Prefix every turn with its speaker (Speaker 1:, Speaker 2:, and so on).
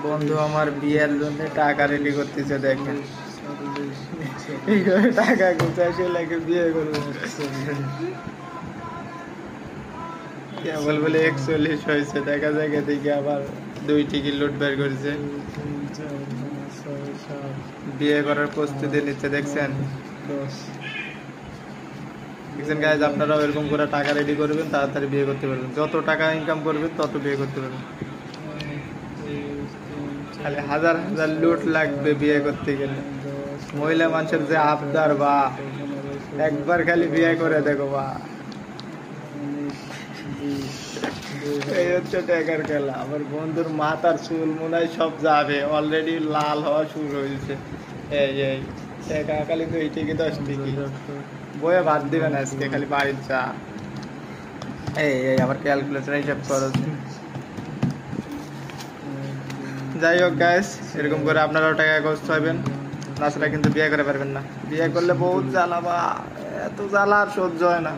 Speaker 1: বন্ধু আমার বিয়ের জন্য টাকা রেডি করতেছে, দেখেন এইভাবে টাকা গুছাইছে লাগে বিয়ে করবো। কেবল বলে 41 হয়েছে, দেখা যায় দেখি আবার 2 টিকিট লুট বের করেছে। বিয়ে করার প্রস্তুতি নিচ্ছে, দেখছেন দেখছেন গাইজ, আপনারাও এরকম করে টাকা রেডি করবেন, তাড়াতাড়ি বিয়ে করতে পারবেন। যত টাকা ইনকাম করবেন তত বিয়ে করতে পারবেন। খালি হাজার হাজার লুট লাগবে বিয়ে করতে গেলে। মহিলা মানুষের যে আবদার, বা একবার খালি বিয়ে করে দেখো বা, এই হচ্ছে টাকার খেলা। আমার বন্ধুর মাথার চুল মনে হয় সব যাবে, অলরেডি লাল হওয়া শুরু হয়েছে। এই টাকা খালি 2 টিকিট 10 টিকিট বয়ে ভাত দিবেন আজকে, খালি বাড়ির চা। এই আবার ক্যালকুলেটর হিসাব খরচ। যাই হোক গাইস, এরকম করে আপনারাও টাকা খরচ হবেন, তাছাড়া কিন্তু বিয়ে করে পারবেন না। বিয়ে করলে বহুত জ্বালা, বা এত জ্বালা আর সহ্য হয় না।